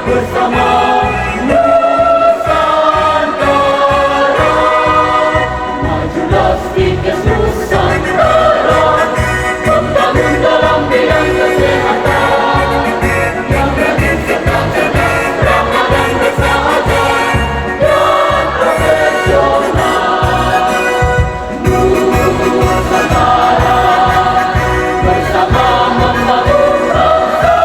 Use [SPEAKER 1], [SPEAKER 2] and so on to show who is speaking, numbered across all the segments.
[SPEAKER 1] bersama Nusantara. Majulah Stikes Nusantara, membangun dalam bidang kesehatan yang rajin serta cerdas, ramah dan bersahaja dan profesional. Nusantara bersama membangun bangsa,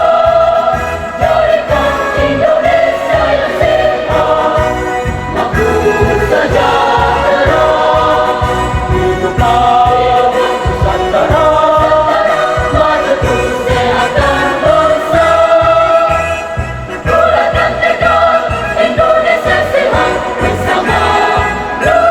[SPEAKER 1] jadikan Indonesia yang sehat, makmur sejahtera. Hiduplah Nusantara, maju kesehatan bangsa. Bulatkan tekad Indonesia sehat bersama Nusantara.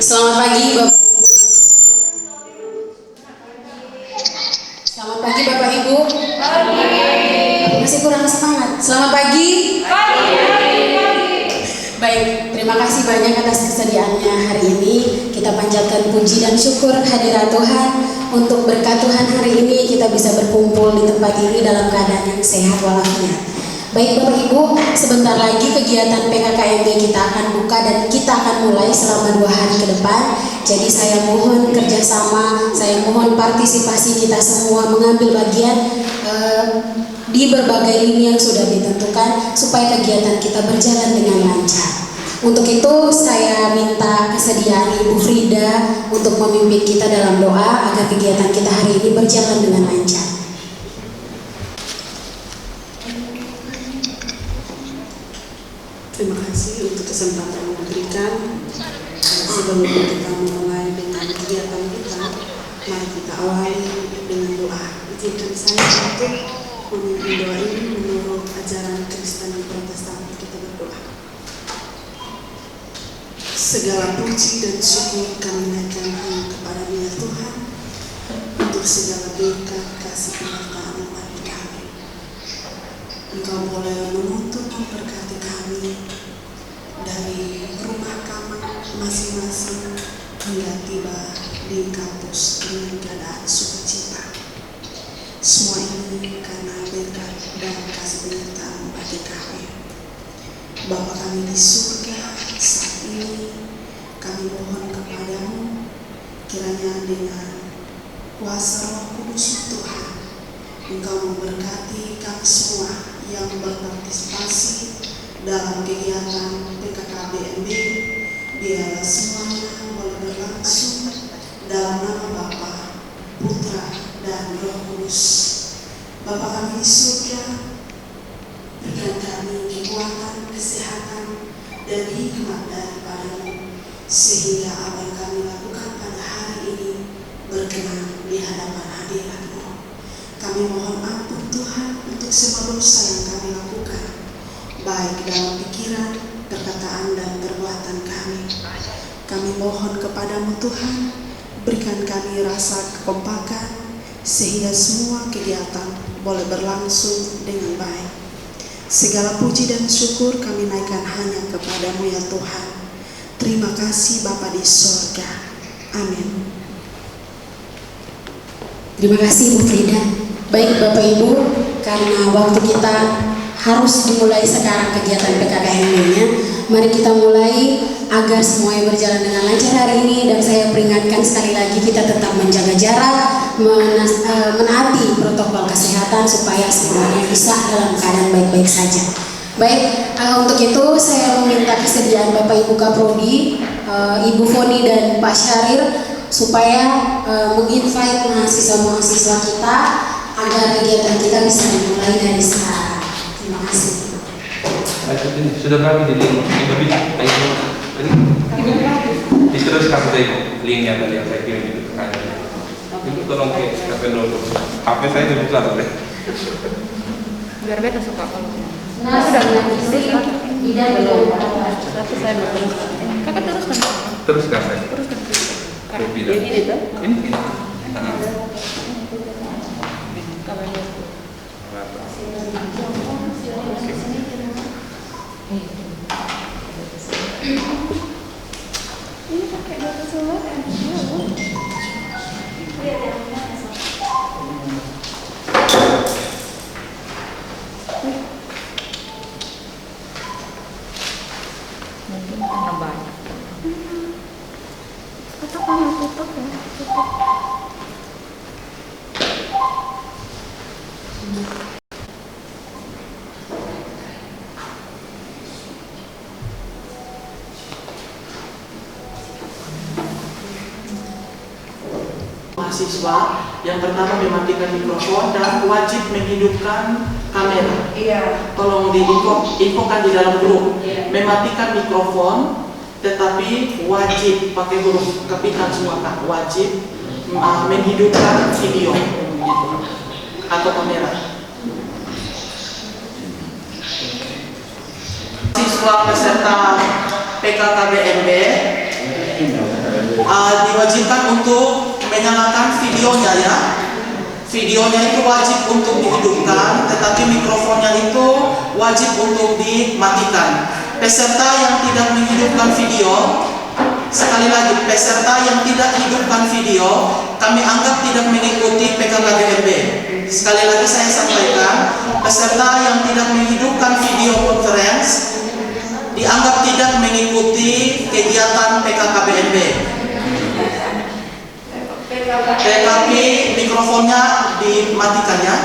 [SPEAKER 2] Selamat pagi Bapak. Selamat pagi Bapak Ibu. Masih kurang semangat. Selamat pagi. Baik, terima kasih banyak atas kesediaannya hari ini. Kita panjatkan puji dan syukur hadirat Tuhan. Untuk berkat Tuhan hari ini kita bisa berkumpul di tempat ini dalam keadaan yang sehat walafiat. Baik Bapak Ibu, sebentar lagi kegiatan PKKMB kita akan buka dan kita akan mulai selama 2 hari ke depan. Jadi saya mohon kerjasama, saya mohon partisipasi kita semua mengambil bagian di berbagai lini yang sudah ditentukan supaya kegiatan kita berjalan dengan lancar. Untuk itu saya minta kesediaan Ibu Frida untuk memimpin kita dalam doa agar kegiatan kita hari ini berjalan dengan lancar.
[SPEAKER 3] Terima kasih untuk kesempatan yang diberikan. Sebelum kita memulai dengan kegiatan kita, mari kita awali dengan doa. Izinkan saya untuk memimpin doa ini menurut ajaran Kristen Protestan. Kita berdoa. Segala puji dan syukur kami naikkan hanya kepada Dia Tuhan untuk segala berkat kasih penyertaan bagi kami. Engkau boleh menuntun memberkati kami dari rumah kami masing-masing hingga tiba di kampus dengan keadaan sukacita. Semua ini karena berkat dan kasih penyertaan bagi kami. Bapa kami di surga, saat ini kami mohon kepadamu, kiranya dengan kuasa Roh Kudus Tuhan, Engkau memberkati kami semua yang berpartisipasi dalam kegiatan PKKBMB. Biarlah semuanya boleh berlangsung Kudus. Bapa kami di surga, berikan kami kekuatan, kesehatan, dan hikmat daripada-Mu, sehingga apa yang kami lakukan pada hari ini berkenan di hadapan hadirat-Mu. Kami mohon ampun Tuhan untuk semua dosa yang kami lakukan, baik dalam pikiran, perkataan, dan perbuatan kami. Kami mohon kepadamu Tuhan, berikan kami rasa kekompakan, sehingga semua kegiatan boleh berlangsung dengan baik. Segala puji dan syukur kami naikkan hanya kepadamu ya Tuhan. Terima kasih Bapa di sorga. Amin.
[SPEAKER 2] Terima kasih Bu Frida. Baik Bapak Ibu, karena waktu kita harus dimulai sekarang kegiatan PKKMB-nya, mari kita mulai agar semuanya berjalan dengan lancar hari ini. Dan saya peringatkan sekali lagi, kita tetap menjaga jarak, menaati protokol kesehatan supaya semuanya bisa dalam keadaan baik-baik saja. Baik, untuk itu saya meminta kesediaan Bapak Ibu Kaprodi, Ibu Foni dan Pak Syahrir supaya menginvite mahasiswa-mahasiswa kita agar kegiatan kita bisa dimulai dari sekarang. Terima kasih.
[SPEAKER 4] Sudah berapa di link? Diteruskan saja linknya tadi yang saya kirim itu ke kalian. Itu tolong ke dulu. HP saya itu bisa boleh.
[SPEAKER 5] Biar beta suka kalau.
[SPEAKER 2] Nah, sudah tidak belum.
[SPEAKER 5] Tapi saya belum terus. Kakak teruskan.
[SPEAKER 4] Teruskan saya.
[SPEAKER 5] Teruskan.
[SPEAKER 4] Tidak.
[SPEAKER 5] Ini tuh.
[SPEAKER 4] Ini.
[SPEAKER 5] Kabarnya. Ini pakai data solar mungkin karena banyak. Atau kamu tutup ya? Tutup.
[SPEAKER 6] Mahasiswa yang pertama mematikan mikrofon dan wajib menghidupkan kamera.
[SPEAKER 5] Iya.
[SPEAKER 6] Tolong diinfokan di dalam grup. Mematikan mikrofon, tetapi wajib pakai huruf kapital semua Kak. Wajib menghidupkan video atau kamera. Siswa peserta PKKBMB diwajibkan untuk menyalakan videonya ya. Videonya itu wajib untuk dihidupkan, tetapi mikrofonnya itu wajib untuk dimatikan. Peserta yang tidak menghidupkan video, sekali lagi, peserta yang tidak hidupkan video, kami anggap tidak mengikuti PKKBMB. Sekali lagi saya sampaikan, peserta yang tidak menghidupkan video conference dianggap tidak mengikuti kegiatan PKKBMB. Tetapi mikrofonnya dimatikan ya.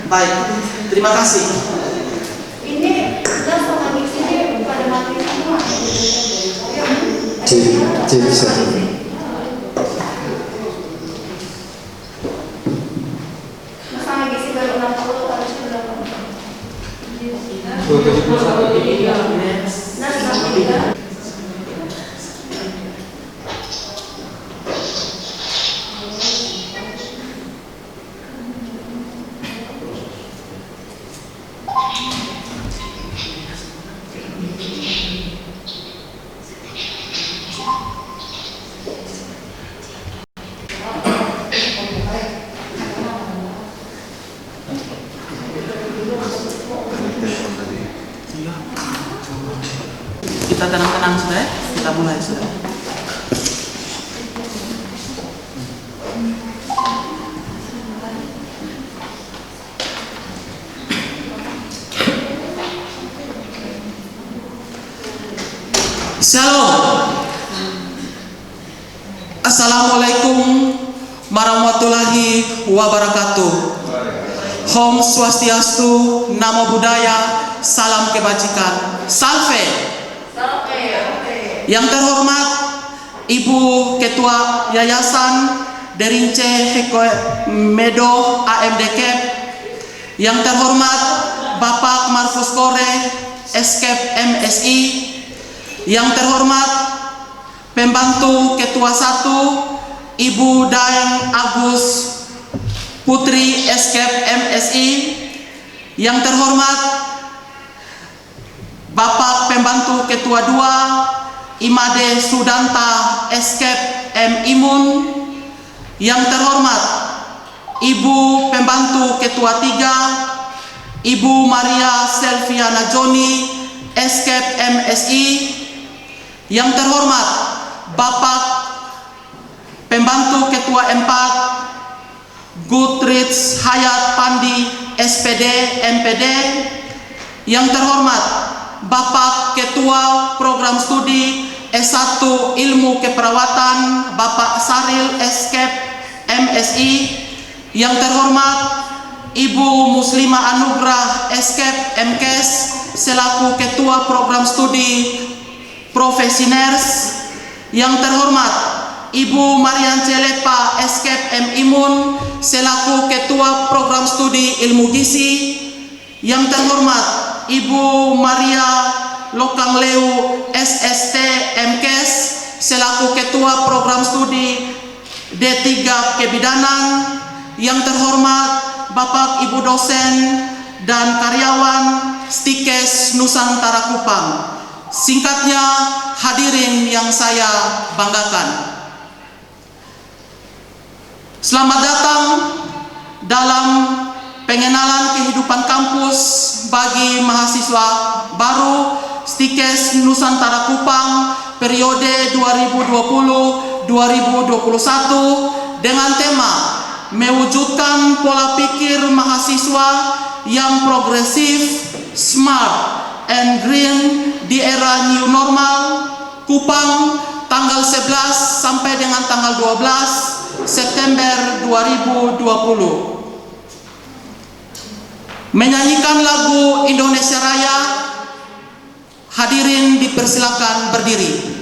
[SPEAKER 6] Baik, terima kasih.
[SPEAKER 5] Ini dan sama di sini pada mati semua.
[SPEAKER 7] Jadi satu.
[SPEAKER 5] Masa lagi sih baru 60 harusnya berapa?
[SPEAKER 7] 71.
[SPEAKER 5] Nah, sama
[SPEAKER 6] Kita tenang-tenang sudah ya? Kita mulai sudah. Shalom. Assalamualaikum warahmatullahi wabarakatuh. Om Swastiastu, Namo Buddhaya, salam kebajikan. Salve. Yang terhormat Ibu Ketua Yayasan Derince Heko Medo AMD Kep, yang terhormat Bapak Markus Kore Eskep MSI, yang terhormat Pembantu Ketua 1 Ibu Daeng Agus Putri Eskep MSI, yang terhormat Bapak Pembantu Ketua 2 Imade Sudanta Eskep M Imun, yang terhormat Ibu Pembantu Ketua 3 Ibu Maria Selviana Joni Eskep MSI, yang terhormat Bapak Pembantu Ketua 4 Gutritz Hayat Pandi SPD MPD, yang terhormat Bapak Ketua Program Studi S1 Ilmu Keperawatan Bapak Saril Eskep MSI, yang terhormat Ibu Muslimah Anugrah Eskep MKes selaku Ketua Program Studi Profesi Ners, yang terhormat Ibu Marian Celepa Eskep M Imun selaku Ketua Program Studi Ilmu Gizi, yang terhormat Ibu Maria Lokangleu SST MKes selaku Ketua Program Studi D3 Kebidanan, yang terhormat Bapak Ibu dosen dan karyawan Stikes Nusantara Kupang. Singkatnya, hadirin yang saya banggakan, selamat datang dalam pengenalan kehidupan kampus bagi mahasiswa baru Stikes Nusantara Kupang periode 2020-2021 dengan tema mewujudkan pola pikir mahasiswa yang progresif, smart, and green di era new normal. Kupang tanggal 11 sampai dengan tanggal 12 September 2020. Menyanyikan lagu Indonesia Raya, hadirin dipersilakan berdiri.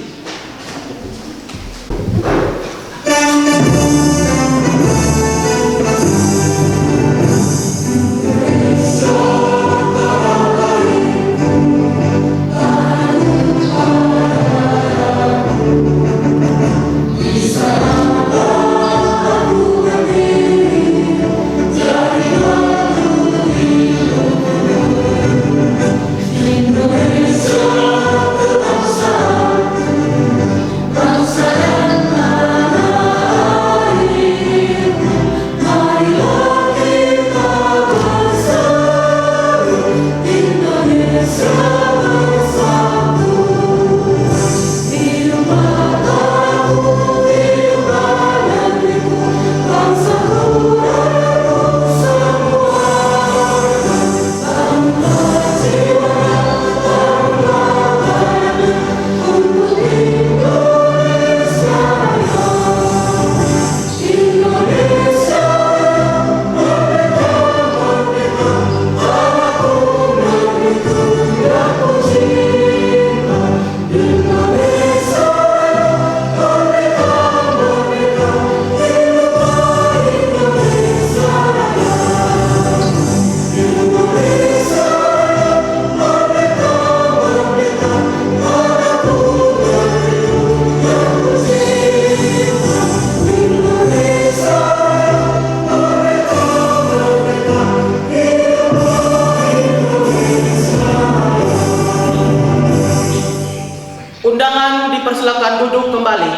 [SPEAKER 6] Silakan duduk kembali.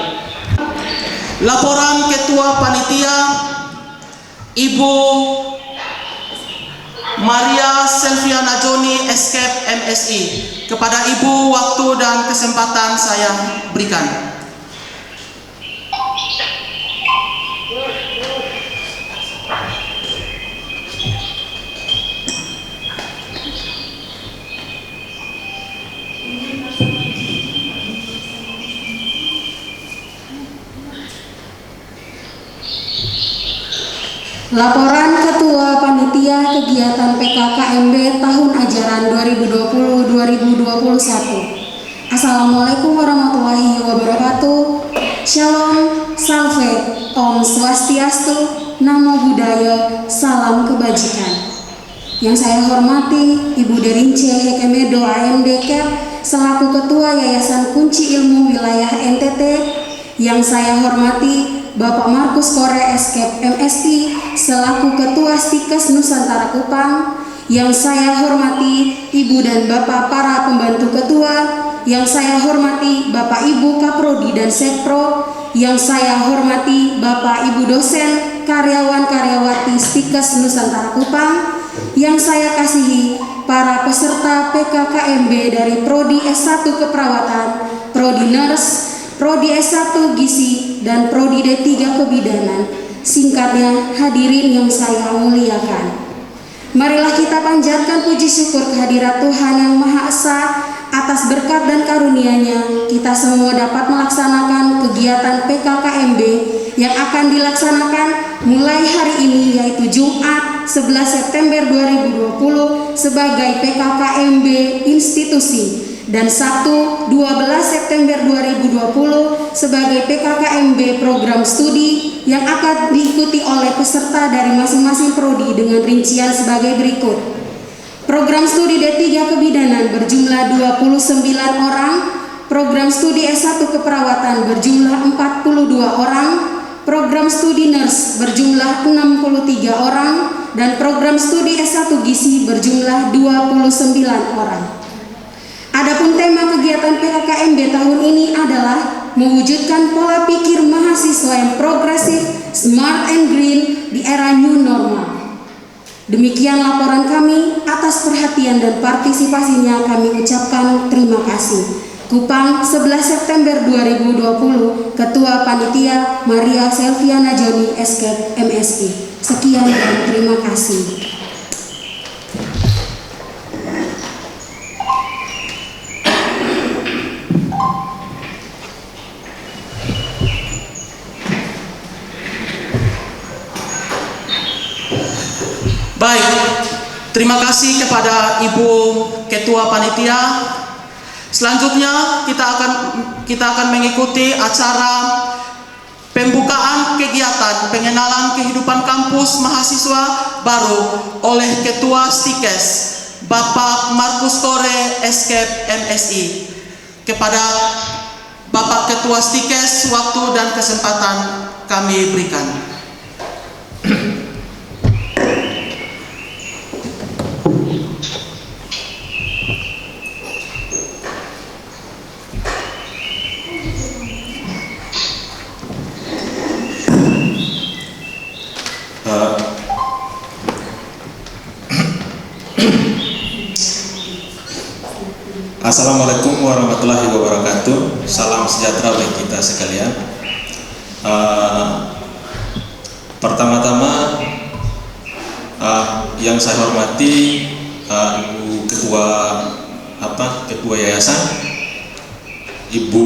[SPEAKER 6] Laporan Ketua Panitia Ibu Maria Selviana Joni Eskep MSI. Kepada Ibu waktu dan kesempatan saya berikan.
[SPEAKER 2] Laporan Ketua Panitia Kegiatan PKKMB Tahun Ajaran 2020-2021. Assalamualaikum warahmatullahi wabarakatuh. Shalom, Salve, Om Swastiastu. Namo Buddhaya, salam kebajikan. Yang saya hormati Ibu Derince Hekemedo AMD Kep selaku Ketua Yayasan Kunci Ilmu Wilayah NTT. Yang saya hormati Bapak Markus Kore Eskep MSI selaku Ketua Stikes Nusantara Kupang. Yang saya hormati Ibu dan Bapak para pembantu ketua. Yang saya hormati Bapak Ibu Kaprodi dan Sekpro. Yang saya hormati Bapak Ibu dosen, karyawan-karyawati Stikes Nusantara Kupang. Yang saya kasihi para peserta PKKMB dari Prodi S1 Keperawatan, Prodi Nurse, Prodi S1 Gizi, dan Prodi D3 Kebidanan. Singkatnya, hadirin yang saya muliakan. Marilah kita panjatkan puji syukur kehadirat Tuhan Yang Maha Esa atas berkat dan karunia-Nya. Kita semua dapat melaksanakan kegiatan PKKMB yang akan dilaksanakan mulai hari ini, yaitu Jumat 11 September 2020 sebagai PKKMB institusi, dan Sabtu 12 September 2020 sebagai PKKMB program studi yang akan diikuti oleh peserta dari masing-masing prodi dengan rincian sebagai berikut. Program studi D3 Kebidanan berjumlah 29 orang, program studi S1 Keperawatan berjumlah 42 orang, program studi Nurse berjumlah 63 orang, dan program studi S1 Gizi berjumlah 29 orang. Adapun tema kegiatan PKKMB tahun ini adalah mewujudkan pola pikir mahasiswa yang progresif, smart and green di era new normal. Demikian laporan kami. Atas perhatian dan partisipasinya kami ucapkan terima kasih. Kupang 11 September 2020, Ketua Panitia Maria Selviana Joni Eskep MSI. Sekian dan terima kasih.
[SPEAKER 6] Baik, terima kasih kepada Ibu Ketua Panitia. Selanjutnya kita akan mengikuti acara pembukaan kegiatan pengenalan kehidupan kampus mahasiswa baru oleh Ketua Stikes Bapak Markus Kore Eskep MSI. Kepada Bapak Ketua Stikes, waktu dan kesempatan kami berikan.
[SPEAKER 8] Assalamualaikum warahmatullahi wabarakatuh. Salam sejahtera bagi kita sekalian. Pertama-tama yang saya hormati Ibu Ketua Yayasan, Ibu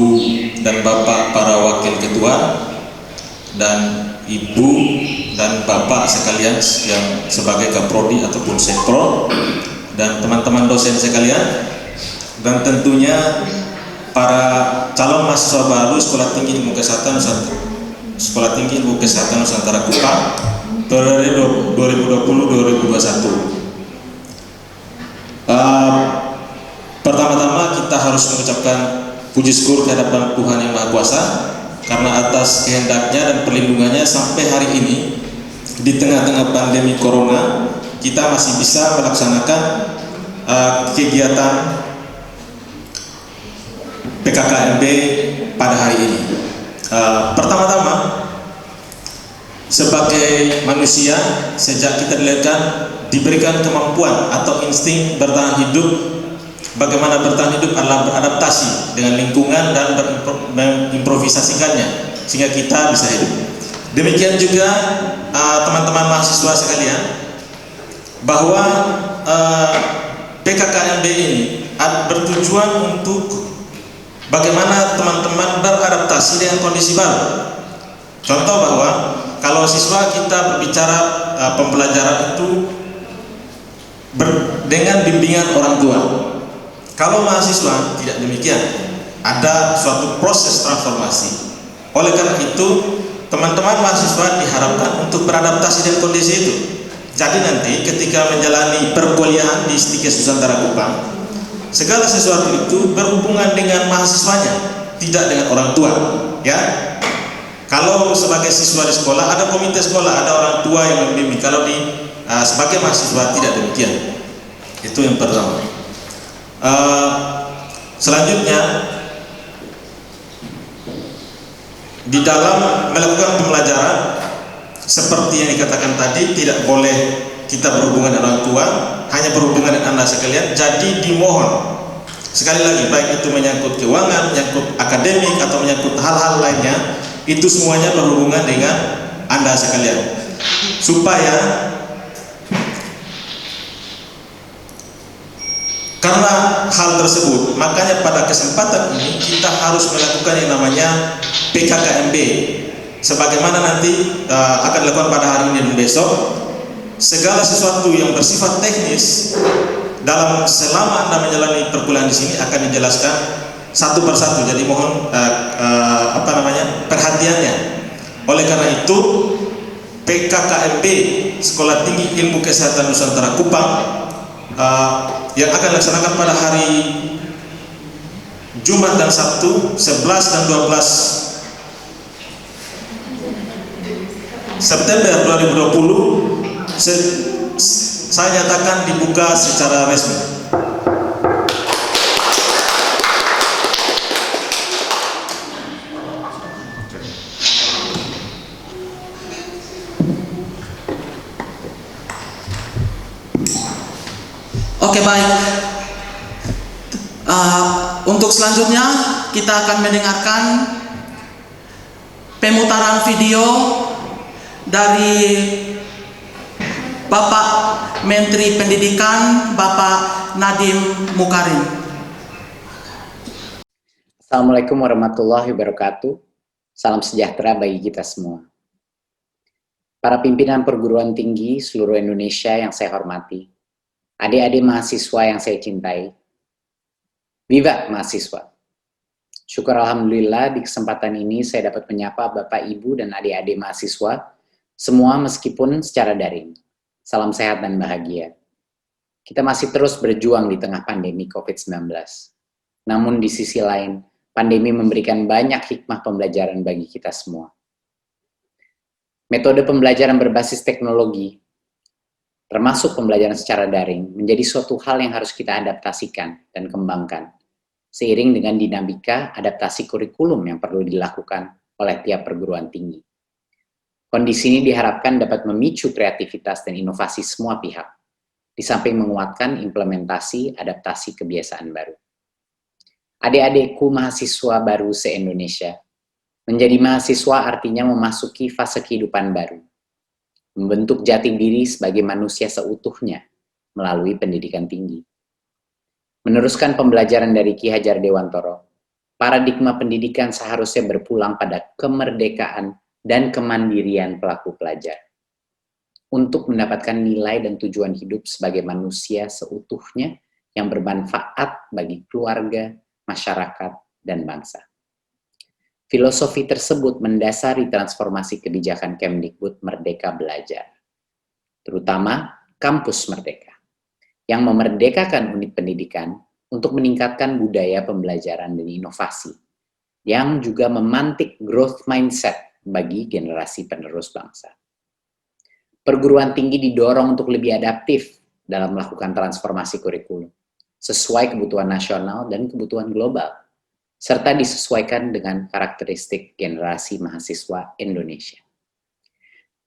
[SPEAKER 8] dan Bapak para wakil ketua, dan Ibu dan Bapak sekalian yang sebagai Kaprodi ataupun Sekpro, dan teman-teman dosen sekalian, dan tentunya para calon mahasiswa baru Sekolah Tinggi Ilmu Kesehatan Nusantara Kupang periode 2020-2021. Pertama-tama kita harus mengucapkan puji syukur kehadirat Tuhan Yang Maha Kuasa karena atas kehendaknya dan perlindungannya sampai hari ini di tengah-tengah pandemi corona kita masih bisa melaksanakan kegiatan PKKMB pada hari ini. Pertama-tama, sebagai manusia sejak kita dilahirkan diberikan kemampuan atau insting bertahan hidup. Bagaimana bertahan hidup adalah beradaptasi dengan lingkungan dan mengimprovisasikannya sehingga kita bisa hidup. Demikian juga teman-teman mahasiswa sekalian, bahwa PKKMB ini bertujuan untuk bagaimana teman-teman beradaptasi dengan kondisi baru. Contoh bahwa kalau siswa kita berbicara pembelajaran itu dengan bimbingan orang tua. Kalau mahasiswa tidak demikian, ada suatu proses transformasi. Oleh karena itu, teman-teman mahasiswa diharapkan untuk beradaptasi dengan kondisi itu. Jadi nanti ketika menjalani perkuliahan di STIKES Nusantara Kupang, segala sesuatu itu berhubungan dengan mahasiswanya, tidak dengan orang tua, ya. Kalau sebagai siswa di sekolah ada komite sekolah, ada orang tua yang membimbing. Kalau sebagai mahasiswa tidak demikian. Itu yang pertama. Selanjutnya, di dalam melakukan pembelajaran seperti yang dikatakan tadi, tidak boleh kita berhubungan dengan orang tua, hanya berhubungan dengan Anda sekalian. Jadi dimohon sekali lagi, baik itu menyangkut keuangan, menyangkut akademik atau menyangkut hal-hal lainnya, itu semuanya berhubungan dengan Anda sekalian, supaya karena hal tersebut, makanya pada kesempatan ini kita harus melakukan yang namanya PKKMB, sebagaimana nanti akan dilakukan pada hari ini dan besok. Segala sesuatu yang bersifat teknis selama Anda menjalani perkuliahan di sini akan dijelaskan satu persatu. Jadi mohon perhatiannya. Oleh karena itu, PKKMB Sekolah Tinggi Ilmu Kesehatan Nusantara Kupang yang akan dilaksanakan pada hari Jumat dan Sabtu 11 dan 12 September 2020 saya nyatakan dibuka secara resmi.
[SPEAKER 6] Oke, baik. Untuk selanjutnya kita akan mendengarkan pemutaran video dari Bapak Menteri Pendidikan, Bapak Nadiem Mukarim.
[SPEAKER 9] Assalamualaikum warahmatullahi wabarakatuh. Salam sejahtera bagi kita semua. Para pimpinan perguruan tinggi seluruh Indonesia yang saya hormati, adik-adik mahasiswa yang saya cintai, viva mahasiswa. Syukur alhamdulillah di kesempatan ini saya dapat menyapa Bapak, Ibu, dan adik-adik mahasiswa, semua meskipun secara daring. Salam sehat dan bahagia. Kita masih terus berjuang di tengah pandemi COVID-19. Namun di sisi lain, pandemi memberikan banyak hikmah pembelajaran bagi kita semua. Metode pembelajaran berbasis teknologi, termasuk pembelajaran secara daring, menjadi suatu hal yang harus kita adaptasikan dan kembangkan, seiring dengan dinamika adaptasi kurikulum yang perlu dilakukan oleh tiap perguruan tinggi. Kondisi ini diharapkan dapat memicu kreativitas dan inovasi semua pihak, di samping menguatkan implementasi adaptasi kebiasaan baru. Adik-adikku mahasiswa baru se-Indonesia, menjadi mahasiswa artinya memasuki fase kehidupan baru, membentuk jati diri sebagai manusia seutuhnya melalui pendidikan tinggi. Meneruskan pembelajaran dari Ki Hajar Dewantoro, paradigma pendidikan seharusnya berpulang pada kemerdekaan dan kemandirian pelaku pelajar untuk mendapatkan nilai dan tujuan hidup sebagai manusia seutuhnya yang bermanfaat bagi keluarga, masyarakat, dan bangsa. Filosofi tersebut mendasari transformasi kebijakan Kemdikbud Merdeka Belajar, terutama Kampus Merdeka, yang memerdekakan unit pendidikan untuk meningkatkan budaya pembelajaran dan inovasi, yang juga memantik growth mindset bagi generasi penerus bangsa. Perguruan tinggi didorong untuk lebih adaptif dalam melakukan transformasi kurikulum, sesuai kebutuhan nasional dan kebutuhan global, serta disesuaikan dengan karakteristik generasi mahasiswa Indonesia.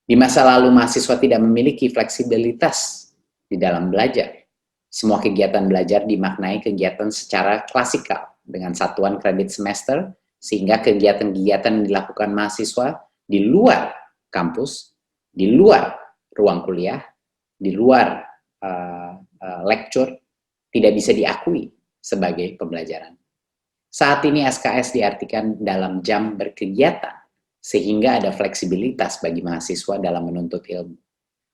[SPEAKER 9] Di masa lalu, mahasiswa tidak memiliki fleksibilitas di dalam belajar. Semua kegiatan belajar dimaknai kegiatan secara klasikal dengan satuan kredit semester, sehingga kegiatan-kegiatan yang dilakukan mahasiswa di luar kampus, di luar ruang kuliah, di luar lecture, tidak bisa diakui sebagai pembelajaran. Saat ini SKS diartikan dalam jam berkegiatan, sehingga ada fleksibilitas bagi mahasiswa dalam menuntut ilmu,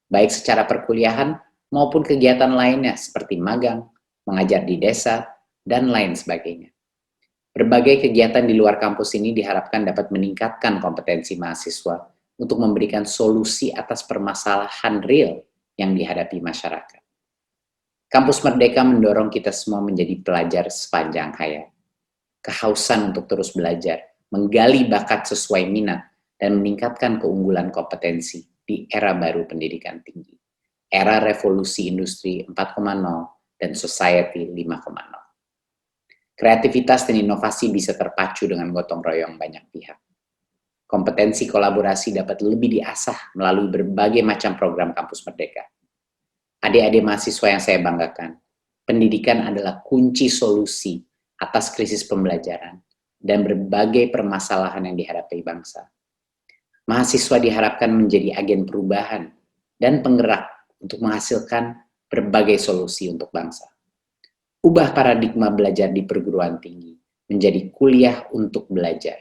[SPEAKER 9] baik secara perkuliahan maupun kegiatan lainnya seperti magang, mengajar di desa, dan lain sebagainya. Berbagai kegiatan di luar kampus ini diharapkan dapat meningkatkan kompetensi mahasiswa untuk memberikan solusi atas permasalahan real yang dihadapi masyarakat. Kampus Merdeka mendorong kita semua menjadi pelajar sepanjang hayat. Kehausan untuk terus belajar, menggali bakat sesuai minat, dan meningkatkan keunggulan kompetensi di era baru pendidikan tinggi. Era revolusi industri 4.0 dan society 5.0. Kreativitas dan inovasi bisa terpacu dengan gotong royong banyak pihak. Kompetensi kolaborasi dapat lebih diasah melalui berbagai macam program Kampus Merdeka. Adik-adik mahasiswa yang saya banggakan, pendidikan adalah kunci solusi atas krisis pembelajaran dan berbagai permasalahan yang dihadapi bangsa. Mahasiswa diharapkan menjadi agen perubahan dan penggerak untuk menghasilkan berbagai solusi untuk bangsa. Ubah paradigma belajar di perguruan tinggi menjadi kuliah untuk belajar.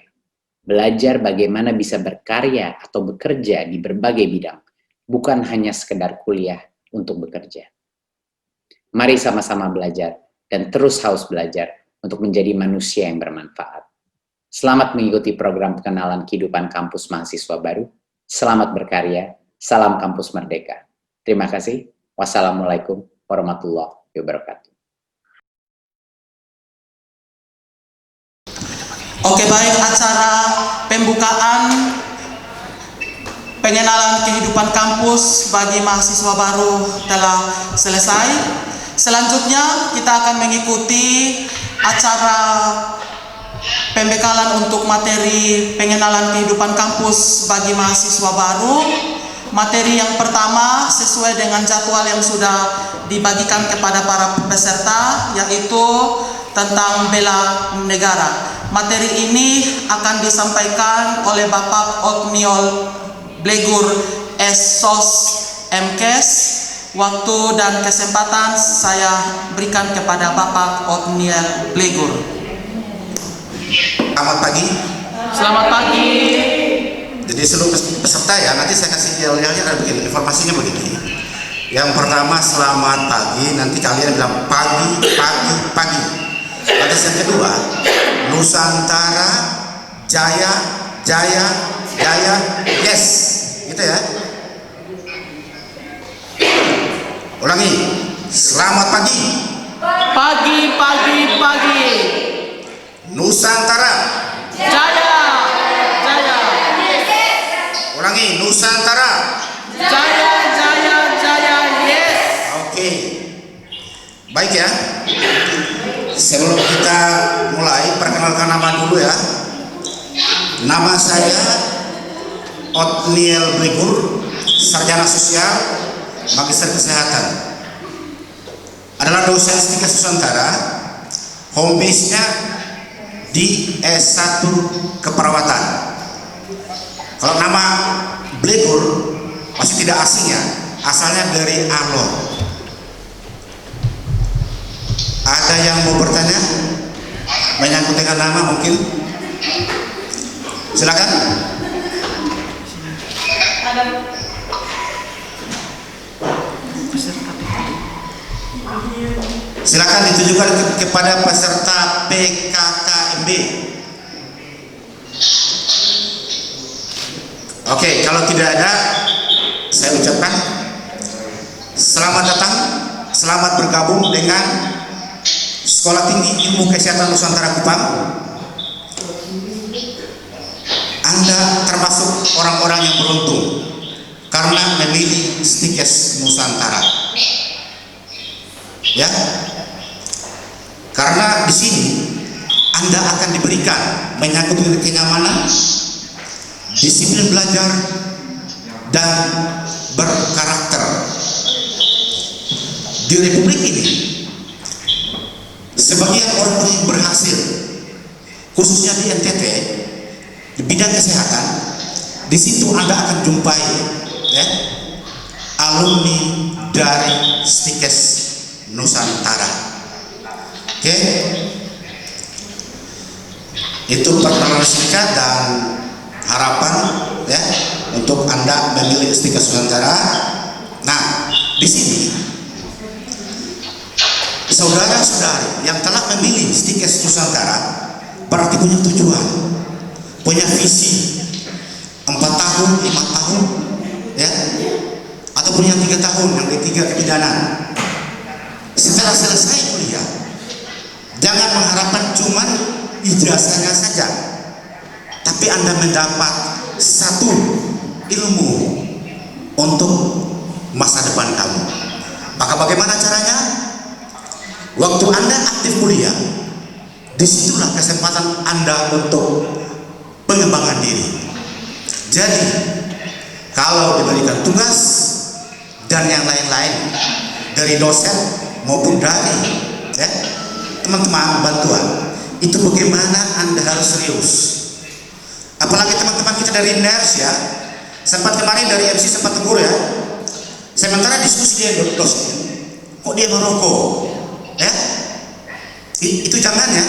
[SPEAKER 9] Belajar bagaimana bisa berkarya atau bekerja di berbagai bidang, bukan hanya sekedar kuliah untuk bekerja. Mari sama-sama belajar dan terus haus belajar untuk menjadi manusia yang bermanfaat. Selamat mengikuti program pengenalan kehidupan kampus mahasiswa baru. Selamat berkarya. Salam Kampus Merdeka. Terima kasih. Wassalamualaikum warahmatullahi wabarakatuh.
[SPEAKER 6] Oke, baik, acara pembukaan pengenalan kehidupan kampus bagi mahasiswa baru telah selesai. Selanjutnya kita akan mengikuti acara pembekalan untuk materi pengenalan kehidupan kampus bagi mahasiswa baru. Materi yang pertama sesuai dengan jadwal yang sudah dibagikan kepada para peserta, yaitu tentang bela negara. Materi ini akan disampaikan oleh Bapak Otniel Blegur SOS MKes. Waktu dan kesempatan saya berikan kepada Bapak Otniel Blegur.
[SPEAKER 10] Selamat pagi.
[SPEAKER 6] Selamat pagi.
[SPEAKER 10] Jadi seluruh peserta ya, nanti saya kasih yel-yelnya ada begini, informasinya begini. Yang pertama selamat pagi, nanti kalian bilang pagi, pagi, pagi. Terus yang kedua, Nusantara, Jaya, Jaya, Jaya, yes, gitu ya. Ulangi, selamat pagi.
[SPEAKER 6] Pagi, pagi, pagi.
[SPEAKER 10] Nusantara,
[SPEAKER 6] Jaya, Jaya.
[SPEAKER 10] ulangi, Nusantara,
[SPEAKER 6] Jaya, Jaya, Jaya, yes.
[SPEAKER 10] Oke, baik ya. Sebelum kita mulai, perkenalkan nama dulu ya. Nama saya Otniel Blegur, sarjana sosial, magister kesehatan. Adalah dosen STIKes Nusantara, home base-nya di S1 Keperawatan. Kalau nama Blegur masih tidak asing ya, asalnya dari Alor. Ada yang mau bertanya menyangkut dengan nama mungkin? Silakan. Silakan ditujukan kepada peserta PKKMB. Oke, kalau tidak ada, saya ucapkan selamat datang, selamat bergabung dengan Sekolah Tinggi Ilmu Kesehatan Nusantara Kupang. Anda termasuk orang-orang yang beruntung karena memilih STIKes Nusantara. Ya, karena di sini Anda akan diberikan menyangkut kenyamanan, disiplin belajar, dan berkarakter. Di Republik ini, sebagian orang yang berhasil, khususnya di NTT, di bidang kesehatan, di situ Anda akan jumpai ya, alumni dari STIKes Nusantara. Oke, itu perkenalan singkat dan harapan ya untuk Anda memilih STIKes Nusantara. Nah, di sini saudara-saudari yang telah memilih STIKes Nusantara berarti punya tujuan, punya visi 4 tahun, 5 tahun, ya, atau punya 3 tahun yang D3 kebidanan. Setelah selesai kuliah, jangan mengharapkan cuman ijazahnya saja, tapi Anda mendapat satu ilmu untuk masa depan kamu. Maka bagaimana caranya? Waktu Anda aktif kuliah, disitulah kesempatan Anda untuk pengembangan diri. Jadi, kalau diberikan tugas dan yang lain-lain dari dosen maupun dari teman-teman bantuan, itu bagaimana Anda harus serius. Apalagi teman-teman kita dari NERS ya, sempat kemarin dari MC sempat tegur ya, sementara diskusi dia dosen, kok dia merokok, ya? Itu jangan ya.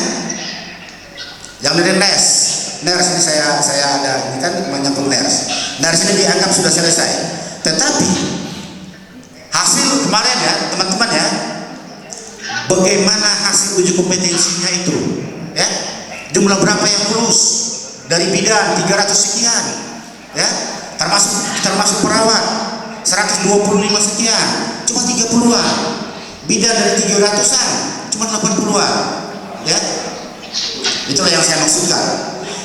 [SPEAKER 10] Yang dari NERS ini saya ada ini kan menyangkut NERS ini dianggap sudah selesai, tetapi hasil kemarin ya teman-teman ya, bagaimana hasil uji kompetensinya itu ya, jumlah berapa yang lulus dari bidan 300 sekian ya, termasuk perawat 125 sekian, cuma 30-an, bidan dari 300-an cuma 80-an ya. Itulah yang saya maksudkan.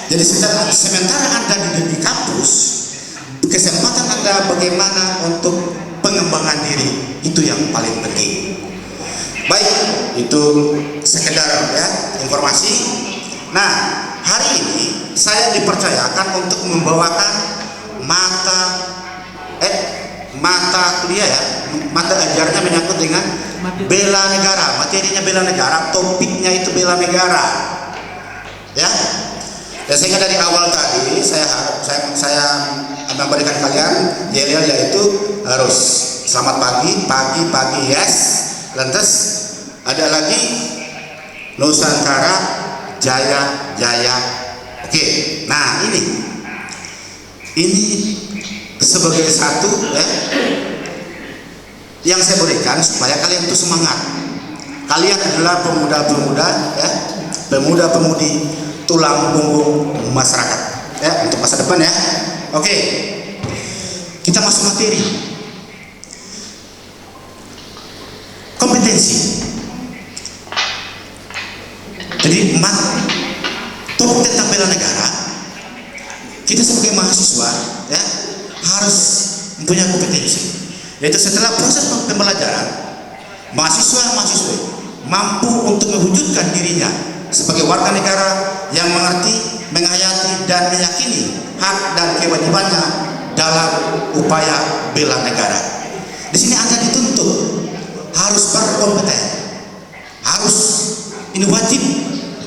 [SPEAKER 10] Jadi sementara Anda di kampus, kesempatan Anda bagaimana untuk pengembangan diri, itu yang paling penting. Baik, itu sekedar ya informasi. Nah, hari ini saya dipercayakan untuk membawakan mata kuliah ya, mata ajarnya menyangkut dengan bela negara, materinya bela negara, topiknya itu bela negara, ya. Dan sehingga dari awal tadi saya memberikan kalian yel-yel, yaitu harus selamat pagi yes, lantas ada lagi Nusantara jaya. Oke, nah ini sebagai satu ya, yang saya berikan supaya kalian itu semangat. Kalian adalah pemuda-pemuda ya, pemuda-pemudi tulang punggung masyarakat ya, untuk masa depan ya. Oke, kita masuk materi. Kompetensi. Jadi topik tentang bela negara, kita sebagai mahasiswa ya harus mempunyai kompetensi. Yaitu setelah proses pembelajaran, mahasiswa-mahasiswa mampu untuk mewujudkan dirinya sebagai warga negara yang mengerti, menghayati, dan meyakini hak dan kewajibannya dalam upaya bela negara. Di sini Anda dituntut harus berkompeten, harus ini wajib,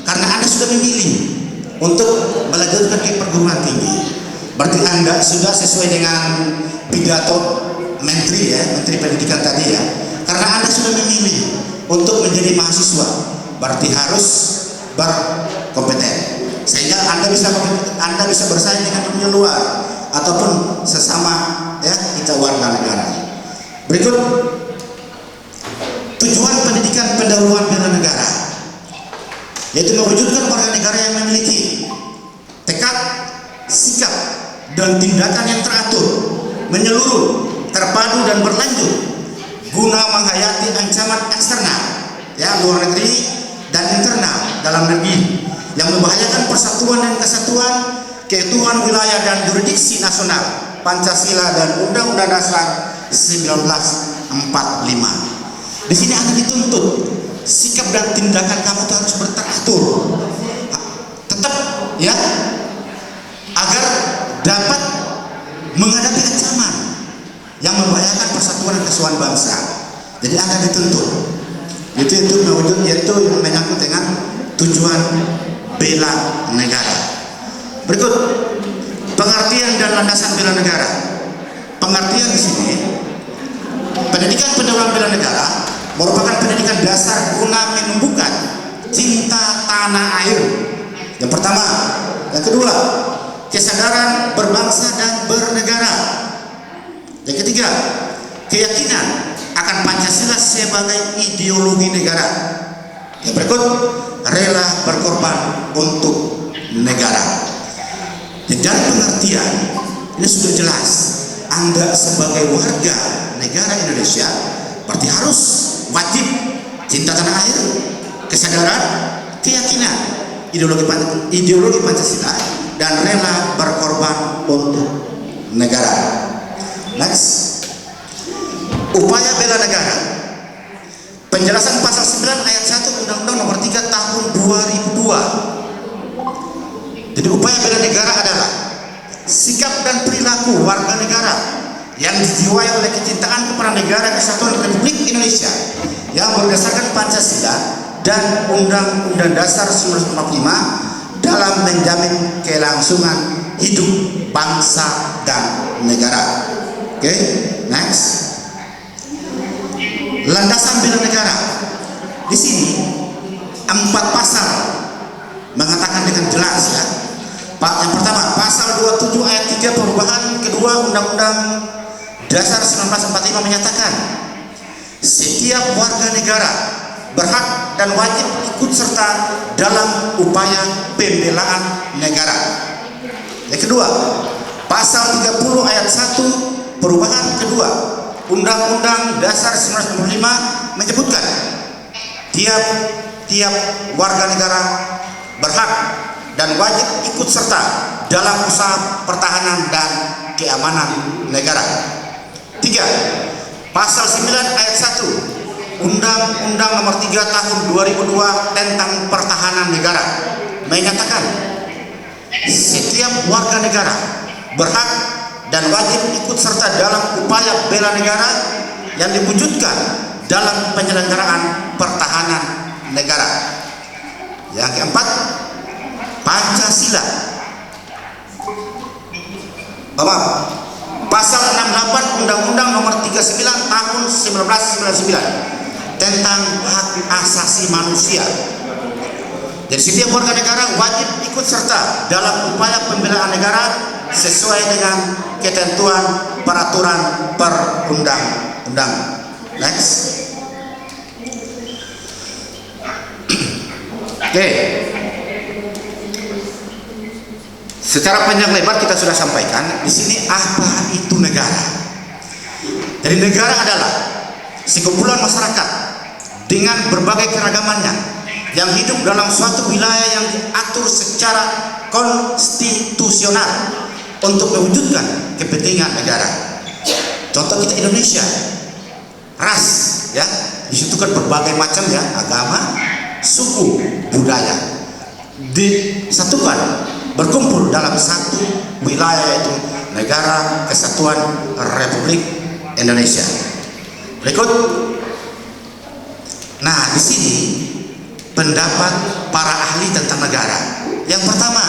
[SPEAKER 10] karena Anda sudah memilih untuk melanjutkan ke perguruan tinggi. Berarti Anda sudah sesuai dengan pidato Menteri ya, Menteri Pendidikan tadi ya. Karena Anda sudah memilih untuk menjadi mahasiswa, berarti harus berkompeten, sehingga Anda bisa bersaing dengan dunia luar ataupun sesama ya kita warga negara. Berikut tujuan pendidikan pendahuluan bela negara, yaitu mewujudkan warga negara yang memiliki tekad, sikap, dan tindakan yang teratur, menyeluruh, terpadu, dan berlanjut guna menghayati ancaman eksternal ya, luar negeri dan internal dalam negeri yang membahayakan persatuan dan kesatuan, keutuhan wilayah dan jurisdiksi nasional, Pancasila dan Undang-Undang Dasar 1945. Di sini Anda dituntut sikap dan tindakan kamu itu harus teratur, tetap ya, agar dapat menghadapi ancaman yang membahayakan persatuan dan kesatuan bangsa. Jadi Anda dituntut itu mewujud, yaitu yang menyangkut dengan tujuan bela negara. Berikut pengertian dan landasan bela negara. Pengertian di sini, pendidikan pendahuluan bela negara merupakan pendidikan dasar guna menumbuhkan cinta tanah air. Yang pertama, yang kedua, kesadaran berbangsa dan bernegara. Yang ketiga, keyakinan akan Pancasila sebagai ideologi negara. Yang berikut, rela berkorban untuk negara. Dan dari pengertian ini sudah jelas, Anda sebagai warga negara Indonesia berarti harus wajib cinta tanah air, kesadaran, keyakinan, ideologi Pancasila, dan rela berkorban untuk negara. Next, upaya bela negara. Penjelasan pasal 9 ayat 1 Undang-Undang Nomor 3 Tahun 2002. Jadi upaya bela negara adalah sikap dan perilaku warga negara yang dijiwai oleh kecintaan kepada negara Kesatuan Republik Indonesia yang berdasarkan Pancasila dan Undang-Undang Dasar 1945 dalam menjamin kelangsungan hidup bangsa dan negara. Oke, next. Landasan bela negara. Di sini 4 pasal mengatakan dengan jelas ya. Yang pertama, pasal 27 ayat 3 perubahan kedua Undang-Undang Dasar 1945 menyatakan setiap warga negara berhak dan wajib ikut serta dalam upaya pembelaan negara. Yang kedua, pasal 30 ayat 1 perubahan kedua Undang-Undang Dasar 1945 menyebutkan tiap warga negara berhak dan wajib ikut serta dalam usaha pertahanan dan keamanan negara. 3. Pasal 9 ayat 1 Undang-Undang Nomor 3 Tahun 2002 tentang Pertahanan Negara menyatakan setiap warga negara berhak dan wajib ikut serta dalam upaya bela negara yang diwujudkan dalam penyelenggaraan pertahanan negara. Yang keempat, Pancasila. Pasal 68 Undang-Undang Nomor 39 Tahun 1999 tentang hak asasi manusia. Jadi setiap warga negara wajib ikut serta dalam upaya pembelaan negara sesuai dengan ketentuan peraturan perundang-undang. Next. Oke. Secara panjang lebar kita sudah sampaikan di sini apa itu negara. Jadi negara adalah sekumpulan masyarakat dengan berbagai keragamannya yang hidup dalam suatu wilayah yang diatur secara konstitusional untuk mewujudkan kepentingan negara. Contoh kita Indonesia, ras ya, disitu kan berbagai macam ya agama, suku, budaya disatukan berkumpul dalam satu wilayah yaitu Negara Kesatuan Republik Indonesia. Berikut. Nah, di sini pendapat para ahli tentang negara. Yang pertama,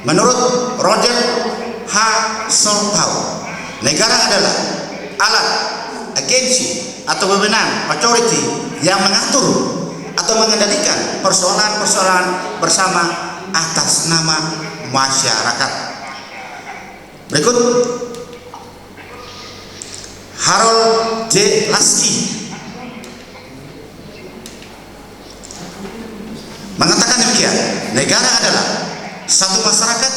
[SPEAKER 10] menurut Roger H. Soltau, negara adalah alat, agensi atau wewenang, authority yang mengatur atau mengendalikan persoalan-persoalan bersama atas nama masyarakat. Berikut, Harold J. Lasky mengatakan demikian, negara adalah satu masyarakat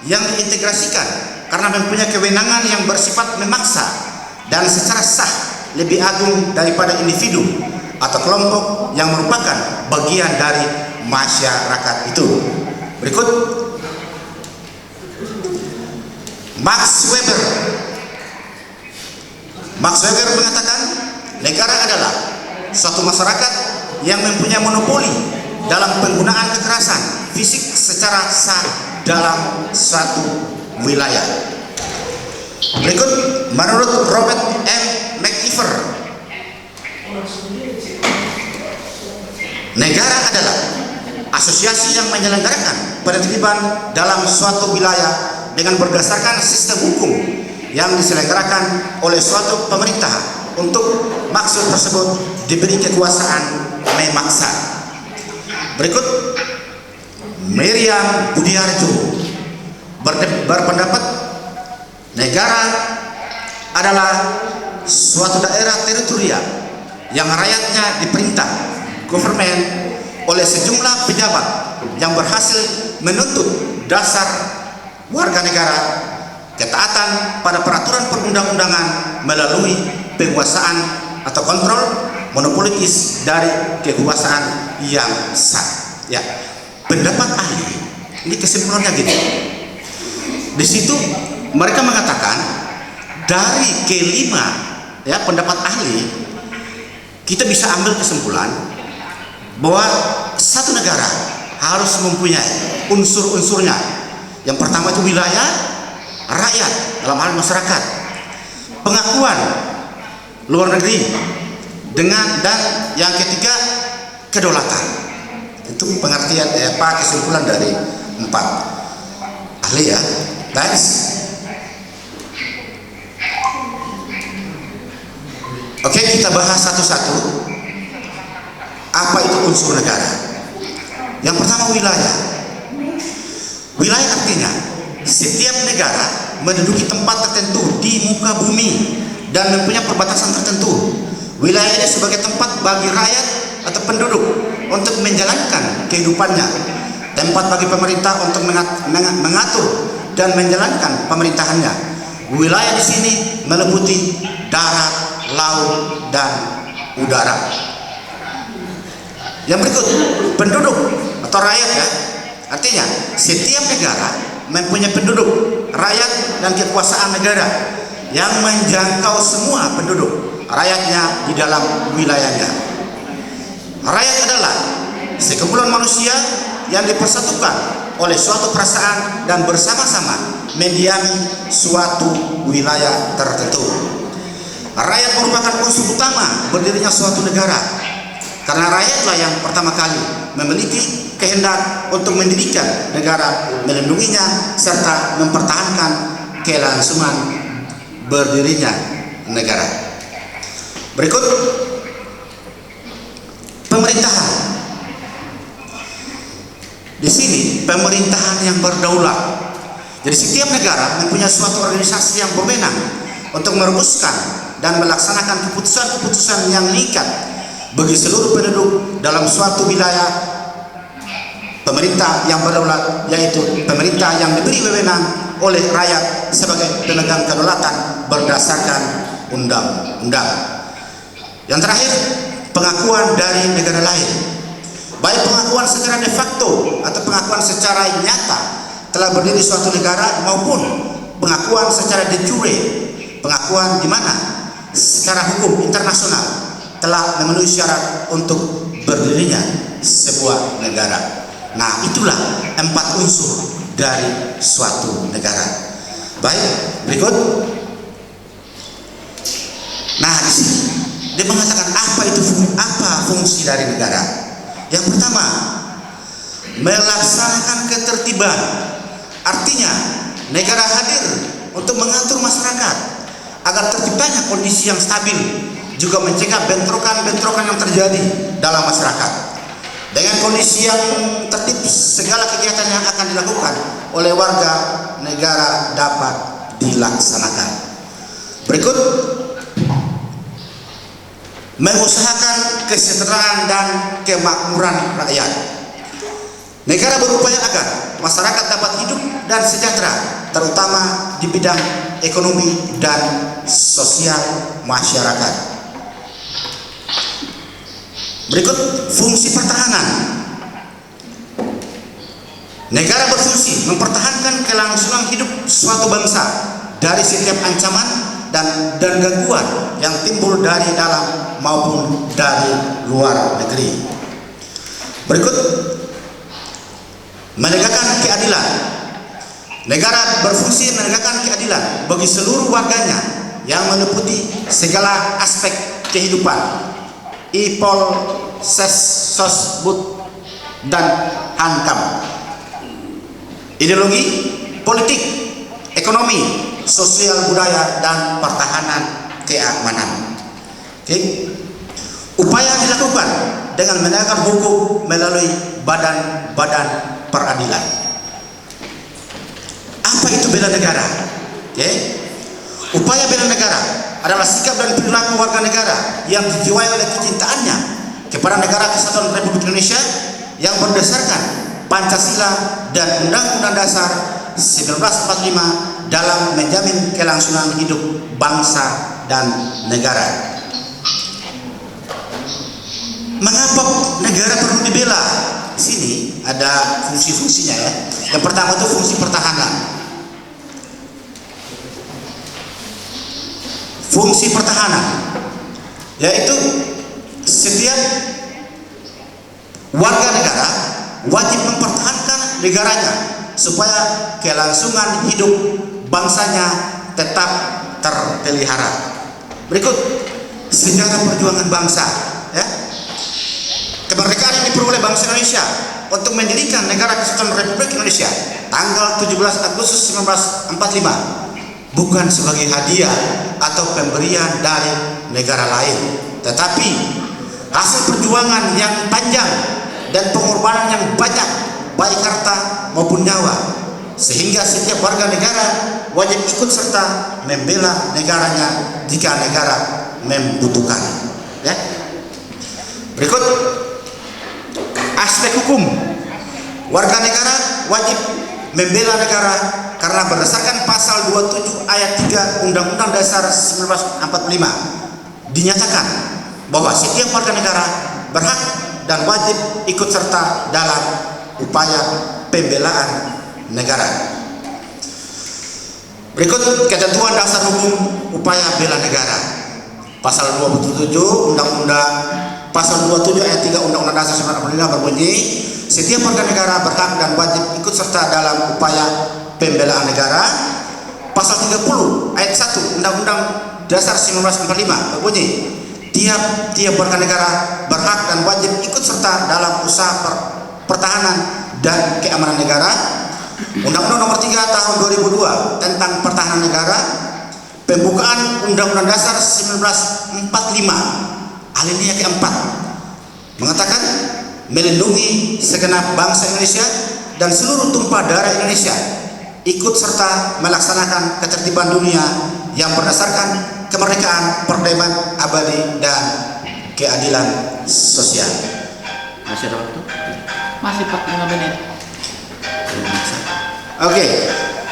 [SPEAKER 10] yang diintegrasikan karena mempunyai kewenangan yang bersifat memaksa dan secara sah lebih agung daripada individu atau kelompok yang merupakan bagian dari masyarakat itu. Berikut, Max Weber. Max Weber mengatakan negara adalah suatu masyarakat yang mempunyai monopoli dalam penggunaan kekerasan fisik secara sah dalam suatu wilayah. Berikut, menurut Robert M. McIver, negara adalah asosiasi yang menyelenggarakan penertiban dalam suatu wilayah dengan berdasarkan sistem hukum yang diselenggarakan oleh suatu pemerintah untuk maksud tersebut diberi kekuasaan memaksa. Berikut, Miriam Budiarjo berpendapat negara adalah suatu daerah teritorial yang rakyatnya diperintah government oleh sejumlah pejabat yang berhasil menuntut dasar warga negara, ketaatan pada peraturan perundang-undangan melalui penguasaan atau kontrol monopolitis dari kekuasaan yang sah. Ya, pendapat ahli ini kesimpulannya gitu. Di situ mereka mengatakan dari kelima ya pendapat ahli kita bisa ambil kesimpulan bahwa satu negara harus mempunyai unsur-unsurnya. Yang pertama itu wilayah, rakyat dalam hal masyarakat, pengakuan luar negeri, dan yang ketiga kedaulatan. Itu pengertian kesimpulan dari 4 ahli ya. Next. Oke, kita bahas satu-satu. Apa itu unsur negara? Yang pertama wilayah. Wilayah artinya setiap negara menduduki tempat tertentu di muka bumi dan mempunyai perbatasan tertentu. Wilayah ini sebagai tempat bagi rakyat atau penduduk untuk menjalankan kehidupannya, tempat bagi pemerintah untuk mengatur dan menjalankan pemerintahannya. Wilayah di sini meliputi darat, laut, dan udara. Yang berikut, penduduk atau rakyat ya. Artinya setiap negara mempunyai penduduk, rakyat, dan kekuasaan negara yang menjangkau semua penduduk rakyatnya di dalam wilayahnya. Rakyat adalah sekumpulan manusia yang dipersatukan oleh suatu perasaan dan bersama-sama mendiami suatu wilayah tertentu. Rakyat merupakan unsur utama berdirinya suatu negara, karena rakyatlah yang pertama kali memiliki kehendak untuk mendirikan negara, melindunginya, serta mempertahankan kelangsungan berdirinya negara. Berikut pemerintahan. Di sini pemerintahan yang berdaulat. Jadi setiap negara mempunyai suatu organisasi yang berwenang untuk merumuskan dan melaksanakan keputusan-keputusan yang mengikat bagi seluruh penduduk dalam suatu wilayah. Pemerintah yang berdaulat yaitu pemerintah yang diberi wewenang oleh rakyat sebagai pemegang kedaulatan berdasarkan undang-undang. Yang terakhir, pengakuan dari negara lain, baik pengakuan secara de facto atau pengakuan secara nyata telah berdiri suatu negara, maupun pengakuan secara de jure, pengakuan di mana secara hukum internasional telah memenuhi syarat untuk berdirinya sebuah negara. Nah, itulah 4 unsur dari suatu negara. Baik, berikut. Nah, di sini dia mengatakan apa fungsi dari negara. Yang pertama, melaksanakan ketertiban. Artinya, negara hadir untuk mengatur masyarakat agar terciptanya kondisi yang stabil, juga mencegah bentrokan-bentrokan yang terjadi dalam masyarakat. Dengan kondisi yang tertib, segala kegiatan yang akan dilakukan oleh warga negara dapat dilaksanakan. Berikut, mengusahakan kesejahteraan dan kemakmuran rakyat. Negara berupaya agar masyarakat dapat hidup dan sejahtera, terutama di bidang ekonomi dan sosial masyarakat. Berikut fungsi pertahanan. Negara berfungsi mempertahankan kelangsungan hidup suatu bangsa dari setiap ancaman dan gangguan yang timbul dari dalam maupun dari luar negeri. Berikut, menegakkan keadilan. Negara berfungsi menegakkan keadilan bagi seluruh warganya yang meliputi segala aspek kehidupan. Ipol, ses, sos, but, dan hankam. Ideologi, politik, ekonomi, sosial, budaya, dan pertahanan keamanan. Oke. Upaya dilakukan dengan menegakkan hukum melalui badan-badan peradilan. Apa itu bela negara? Oke. Upaya bela negara adalah sikap dan perilaku warga negara yang dijiwai oleh kecintaannya kepada negara kesatuan Republik Indonesia yang berdasarkan Pancasila dan Undang-Undang Dasar 1945 dalam menjamin kelangsungan hidup bangsa dan negara. Mengapa negara perlu dibela? Sini ada fungsi-fungsinya ya. Yang pertama itu fungsi pertahanan. Fungsi pertahanan yaitu setiap warga negara wajib mempertahankan negaranya supaya kelangsungan hidup bangsanya tetap terpelihara. Berikut sejarah perjuangan bangsa ya. Kemerdekaan yang diperoleh bangsa Indonesia untuk mendirikan negara kesatuan Republik Indonesia tanggal 17 Agustus 1945 bukan sebagai hadiah atau pemberian dari negara lain, tetapi hasil perjuangan yang panjang dan pengorbanan yang banyak baik harta maupun nyawa, sehingga setiap warga negara wajib ikut serta membela negaranya jika negara membutuhkan ya. Berikut aspek hukum. Warga negara wajib membela negara karena berdasarkan pasal 27 ayat 3 Undang-Undang Dasar 1945 dinyatakan bahwa setiap warga negara berhak dan wajib ikut serta dalam upaya pembelaan negara. Berikut ketentuan dasar hukum upaya bela negara. Pasal 27 Undang-Undang Pasal 27 ayat 3 Undang-Undang Dasar 1945 berbunyi, setiap warga negara berhak dan wajib ikut serta dalam upaya pembelaan negara. Pasal 30 ayat 1 Undang-Undang Dasar 1945 berbunyi, tiap warga negara berhak dan wajib ikut serta dalam usaha pertahanan dan keamanan negara. Undang-Undang Nomor 3 Tahun 2002 tentang Pertahanan Negara, pembukaan Undang-Undang Dasar 1945 alinea keempat mengatakan melindungi segenap bangsa Indonesia dan seluruh tumpah darah Indonesia ikut serta melaksanakan ketertiban dunia yang berdasarkan kemerdekaan, peradaban abadi dan keadilan sosial. Masih ada waktu?
[SPEAKER 11] Masih 45 menit.
[SPEAKER 10] Oke,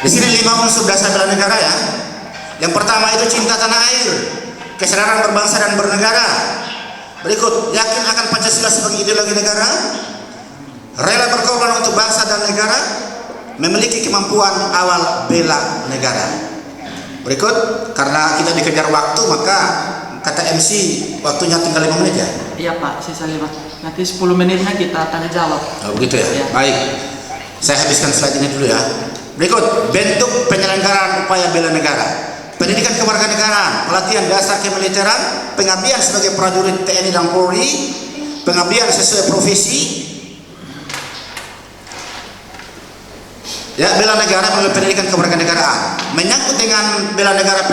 [SPEAKER 10] di sini 5 unsur dasar bela negara ya. Yang pertama itu cinta tanah air, kesadaran berbangsa dan bernegara. Berikut, yakin akan Pancasila sebagai ideologi negara, rela berkorban untuk bangsa dan negara, memiliki kemampuan awal bela negara. Berikut, karena kita dikejar waktu maka kata MC waktunya tinggal 5 menit ya.
[SPEAKER 11] Iya Pak, sisa 5. Nanti 10 menitnya kita tanya jawab.
[SPEAKER 10] Oh, begitu ya?
[SPEAKER 11] Ya.
[SPEAKER 10] Baik, saya habiskan slide ini dulu ya. Berikut, bentuk penyelenggaraan upaya bela negara. Pendidikan kewarganegaraan, pelatihan dasar kemiliteran, pengabdian sebagai prajurit TNI dan Polri, pengabdian sesuai profesi, ya, bela negara melalui pendidikan kewarganegaraan. Menyangkut dengan bela negara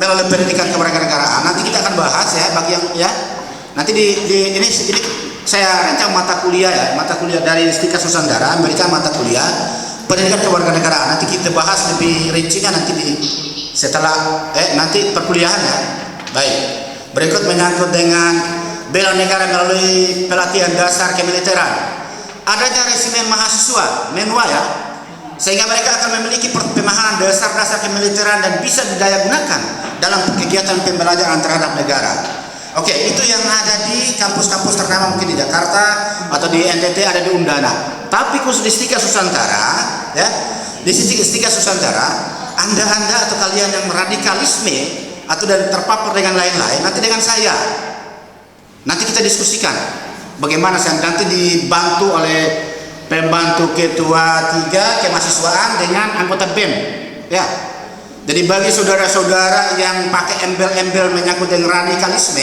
[SPEAKER 10] melalui pendidikan kewarganegaraan, nanti kita akan bahas ya bagi yang ya. Nanti ini saya rancang mata kuliah ya, mata kuliah dari Stika Susandara memberikan mata kuliah pendidikan kewarganegaraan. Nanti kita bahas lebih rincinya nanti setelah nanti perkuliahan ya. Baik. Berikut menyangkut dengan bela negara melalui pelatihan dasar kemiliteran. Adanya resimen mahasiswa menua ya, sehingga mereka akan memiliki pemahaman dasar-dasar kemiliteran dan bisa didaya gunakan dalam kegiatan pembelajaran terhadap negara. Oke, itu yang ada di kampus-kampus ternama mungkin di Jakarta atau di NTT, ada di Undana. Tapi khusus di Stika Susantara ya, di Stika Susantara, Anda atau kalian yang radikalisme atau dan terpapar dengan lain-lain, nanti dengan saya, nanti kita diskusikan bagaimana saya nanti dibantu oleh pembantu ketua 3 kemahasiswaan dengan anggota BEM ya. Jadi bagi saudara-saudara yang pakai embel-embel menyangkut dengan radikalisme,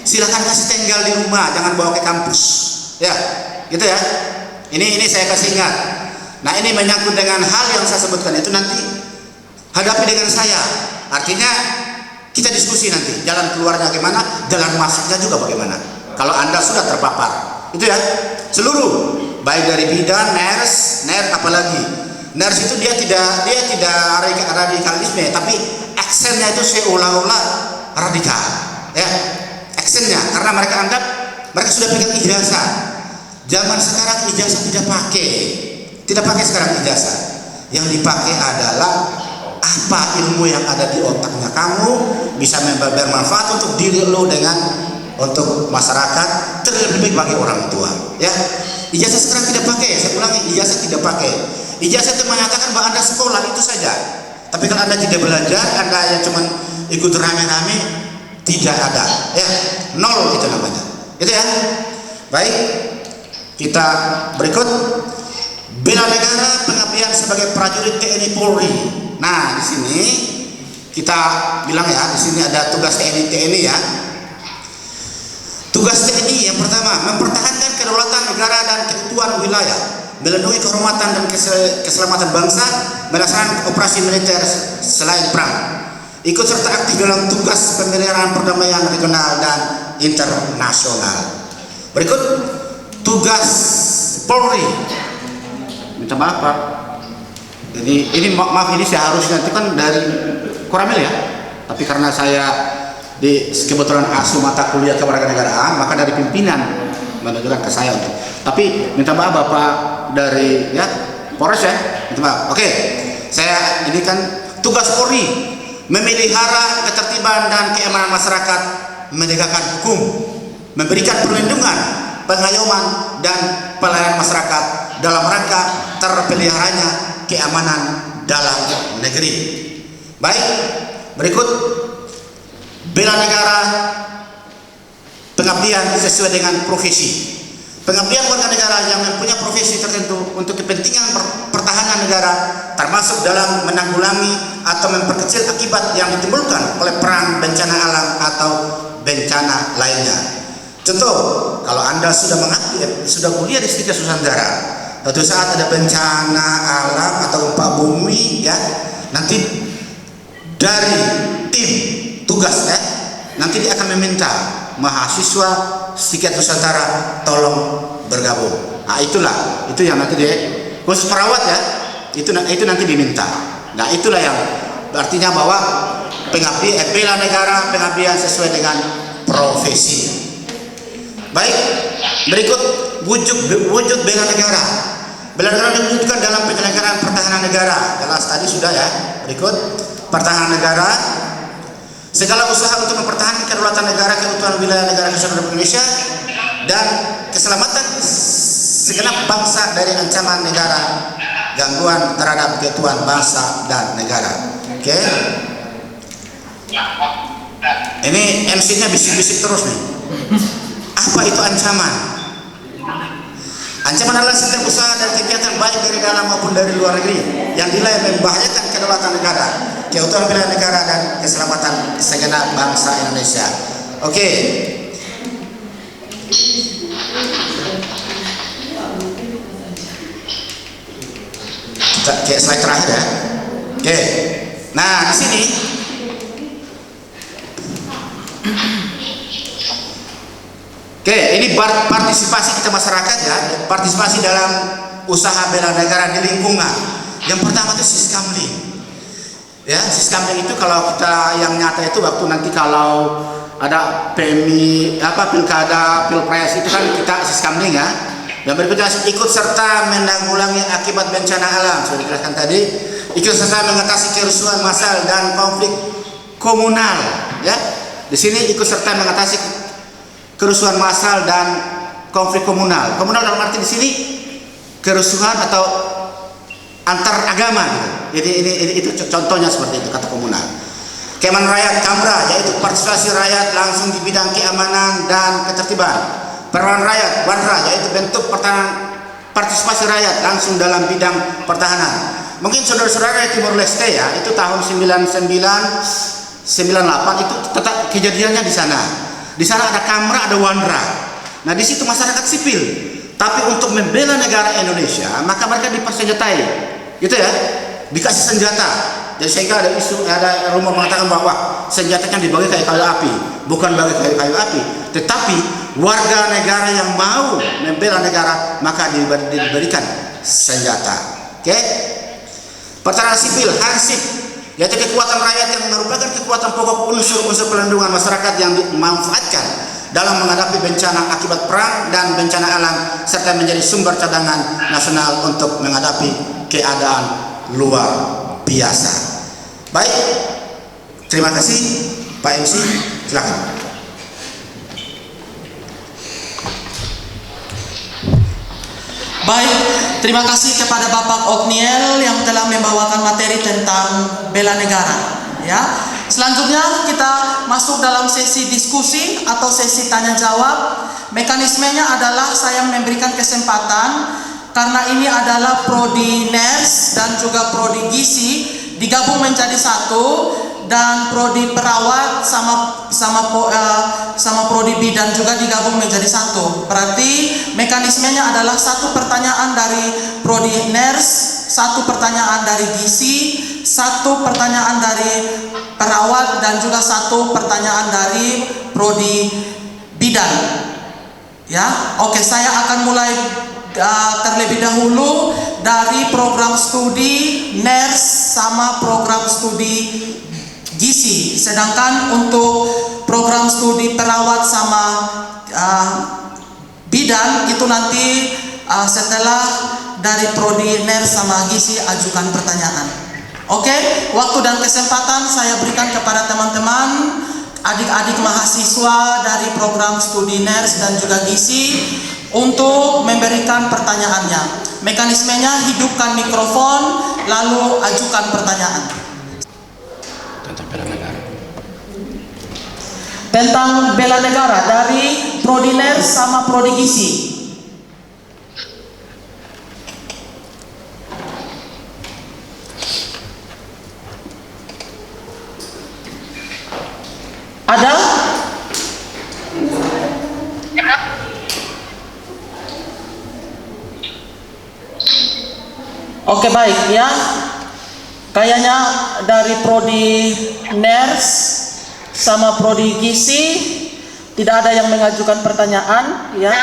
[SPEAKER 10] silahkan kasih tinggal di rumah, jangan bawa ke kampus ya, gitu ya. Ini saya kasih ingat. Nah, ini menyangkut dengan hal yang saya sebutkan itu, nanti hadapi dengan saya. Artinya kita diskusi nanti jalan keluarnya bagaimana, jalan masuknya juga bagaimana. Kalau Anda sudah terpapar, itu ya, seluruh baik dari bidan, nurse apalagi. Nurse itu dia tidak radikalisme, tapi aksennya itu seolah-olah radikal, ya, aksennya karena mereka anggap mereka sudah pegang ijazah. Zaman sekarang ijazah tidak pakai sekarang ijazah. Yang dipakai adalah apa ilmu yang ada di otaknya kamu bisa bermanfaat untuk diri lo dengan untuk masyarakat, terlebih baik bagi orang tua. Ya, ijazah sekarang tidak pakai. Saya ulangi, ijazah tidak pakai. Ijazah itu menyatakan bahwa Anda sekolah itu saja. Tapi kalau Anda tidak belajar, Anda yang cuma ikut rame-rame, tidak ada. Ya, nol itu namanya. Itu ya. Baik, kita berikut. Bela negara, pengabdian sebagai prajurit TNI Polri. Nah, di sini kita bilang ya, di sini ada tugas TNI ya. Tugas TNI yang pertama, mempertahankan kedaulatan negara dan keutuhan wilayah, melindungi kehormatan dan keselamatan bangsa, melaksanakan operasi militer selain perang. Ikut serta aktif dalam tugas pemeliharaan perdamaian regional dan internasional. Berikut tugas Polri. Minta maaf Pak. Jadi ini maaf, ini seharusnya itu kan dari Koramil ya. Tapi karena saya kebetulan asuh mata kuliah kewarganegaraan, maka dari pimpinan menunjukkan ke saya untuk. Tapi minta maaf Bapak dari ya Polres ya. Minta maaf. Oke. Saya ini kan tugas Polri memelihara ketertiban dan keamanan masyarakat, menegakkan hukum, memberikan perlindungan, pengayoman dan pelayanan masyarakat dalam rangka terpeliharanya keamanan dalam negeri. Baik, berikut bela negara, pengabdian sesuai dengan profesi. Pengabdian warga negara yang mempunyai profesi tertentu untuk kepentingan pertahanan negara, termasuk dalam menanggulangi atau memperkecil akibat yang ditimbulkan oleh perang, bencana alam atau bencana lainnya. Contoh, kalau Anda sudah mengabdi, sudah kuliah di Stikes Nusantara, suatu saat ada bencana alam atau gempa bumi, ya, nanti dari tim tugas ya, nanti dia akan meminta mahasiswa Stikes Nusantara tolong bergabung. Nah itulah, itu yang nanti dia khusus perawat ya, itu nanti diminta. Nah itulah yang artinya bahwa bela negara, pengabdian sesuai dengan profesi. Baik, berikut wujud bela negara. Bela negara diwujudkan dalam penyelenggaraan pertahanan negara. Jelas tadi sudah ya. Berikut pertahanan negara. Segala usaha untuk mempertahankan kedaulatan negara, keutuhan wilayah negara kesatuan Republik Indonesia dan keselamatan segenap bangsa dari ancaman negara, gangguan terhadap keutuhan bangsa dan negara. Oke. Ini MC-nya bisik-bisik terus nih. Apa itu ancaman? Ancaman adalah setiap usaha dan kegiatan baik dari dalam maupun dari luar negeri yang dinilai membahayakan kedaulatan negara, keutuhan wilayah negara dan keselamatan segenap bangsa Indonesia. Oke. Kita slide terakhir ya. Oke. Nah, di sini oke, ini partisipasi kita masyarakat ya, partisipasi dalam usaha bela negara di lingkungan. Yang pertama itu siskamling. Ya, siskamling itu kalau kita yang nyata itu waktu nanti kalau ada pilkada, pilpres itu kan kita siskamling ya. Yang berikutnya ikut serta menanggulangi akibat bencana alam, sudah dijelaskan tadi. Ikut serta mengatasi kerusuhan massal dan konflik komunal ya. Di sini ikut serta mengatasi kerusuhan massal dan konflik komunal. Komunal dalam arti di sini kerusuhan atau antar agama. Jadi ini itu contohnya seperti itu kata komunal. Keamanan rakyat KAMRA yaitu partisipasi rakyat langsung di bidang keamanan dan ketertiban. Perlawanan rakyat WANRA yaitu bentuk partisipasi rakyat langsung dalam bidang pertahanan. Mungkin saudara-saudara di Timor Leste ya, itu tahun 99 98 itu tetap kejadiannya di sana. Di sana ada KAMRA, ada WANRA. Nah, di situ masyarakat sipil. Tapi untuk membela negara Indonesia, maka mereka dipersenjatai. Gitu ya. Dikasih senjata. Jadi sehingga ada isu, ada rumor mengatakan bahwa senjatanya dibagi kayak kayu api, bukan bagi kayu api, tetapi warga negara yang mau membela negara maka diberikan senjata. Oke? Pertahanan sipil, Hansip, yaitu kekuatan rakyat yang merupakan kekuatan pokok unsur-unsur pelindungan masyarakat yang dimanfaatkan dalam menghadapi bencana akibat perang dan bencana alam, serta menjadi sumber cadangan nasional untuk menghadapi keadaan luar biasa. Baik, terima kasih Pak MC, silakan.
[SPEAKER 6] Baik, terima kasih kepada Bapak Otniel yang telah membawakan materi tentang bela negara. Ya, selanjutnya kita masuk dalam sesi diskusi atau sesi tanya jawab. Mekanismenya adalah saya memberikan kesempatan karena ini adalah prodi NERS dan juga prodi gizi digabung menjadi satu, dan prodi perawat sama prodi bidan juga digabung menjadi satu. Berarti mekanismenya adalah satu pertanyaan dari prodi NERS, satu pertanyaan dari gizi, satu pertanyaan dari perawat, dan juga satu pertanyaan dari prodi bidan. Ya, oke, saya akan mulai terlebih dahulu dari program studi NERS sama program studi gizi. Sedangkan untuk program studi perawat sama bidan itu nanti setelah dari prodi NERS sama gizi ajukan pertanyaan. Oke, waktu dan kesempatan saya berikan kepada teman-teman adik-adik mahasiswa dari program studi NERS dan juga gizi untuk memberikan pertanyaannya. Mekanismenya, hidupkan mikrofon lalu ajukan pertanyaan. Tentang bela negara dari prodi NERS sama prodi gizi. Ada? Oke, baik ya. Kayaknya dari prodi NERS sama prodi gizi tidak ada yang mengajukan pertanyaan ya.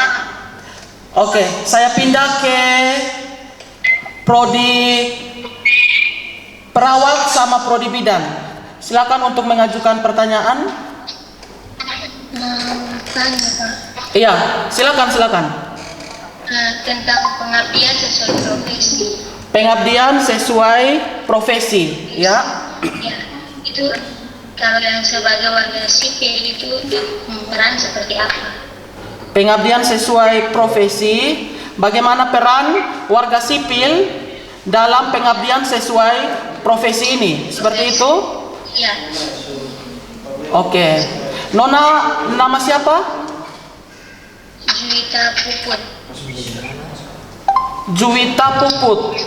[SPEAKER 6] Oke, saya pindah ke prodi perawat sama prodi bidan. Silakan untuk mengajukan pertanyaan.
[SPEAKER 12] Tanya, Pak.
[SPEAKER 6] Iya, silakan.
[SPEAKER 12] Tentang pengabdian sesuai profesi.
[SPEAKER 6] Pengabdian sesuai profesi, ya.
[SPEAKER 12] Ya, itu kalau yang sebagai warga sipil itu peran seperti apa?
[SPEAKER 6] Pengabdian sesuai profesi, bagaimana peran warga sipil dalam pengabdian sesuai profesi ini? Seperti itu?
[SPEAKER 12] Ya.
[SPEAKER 6] Oke. Nona, nama siapa?
[SPEAKER 12] Juwita Puput.
[SPEAKER 6] Juwita Puput.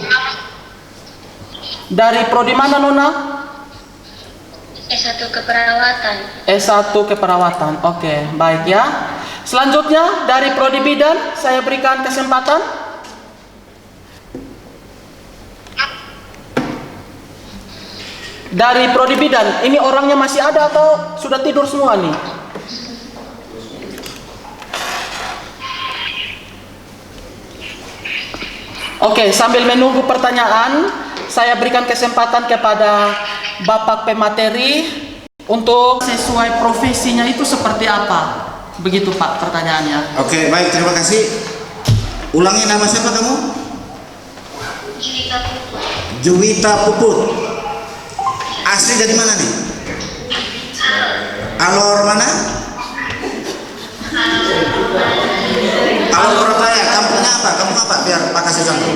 [SPEAKER 6] Dari prodi mana, Nona?
[SPEAKER 12] S1 keperawatan.
[SPEAKER 6] S1 keperawatan. Oke, baik ya. Selanjutnya dari prodi bidan saya berikan kesempatan. Dari prodi bidan, ini orangnya masih ada atau sudah tidur semua nih? Oke, sambil menunggu pertanyaan, saya berikan kesempatan kepada Bapak pemateri untuk sesuai profesinya itu seperti apa? Begitu Pak pertanyaannya.
[SPEAKER 10] Oke, baik, terima kasih. Ulangi, nama siapa kamu?
[SPEAKER 12] Juwita Puput.
[SPEAKER 10] Juwita Puput. Asli dari mana nih? Alor mana? Alor Surabaya. Kampungnya apa? Kampung apa? Biar Pak kasih contoh.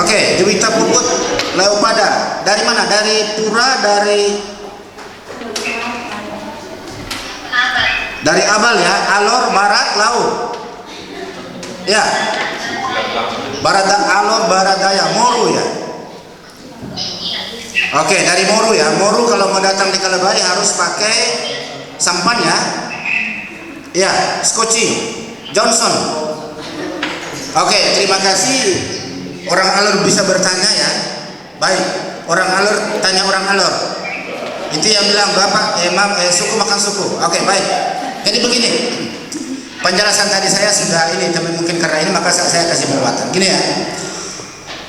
[SPEAKER 10] Oke, Juwita Puput Leopada. Dari mana? Dari Pura, dari Abal ya. Alor Barat Laut. Ya. Alor Barat Daya, Moru ya. Oke, dari Moru ya. Moru kalau mau datang di Kalabai harus pakai sampan ya. Ya, Skoci, Johnson. Oke, terima kasih. Orang Alor bisa bertanya ya. Baik, orang Alor tanya orang Alor. Itu yang bilang Bapak suku makan suku. Oke, baik. Jadi begini. Penjelasan tadi saya sudah ini, tapi mungkin karena ini maka saya kasih penguatan. Gini ya.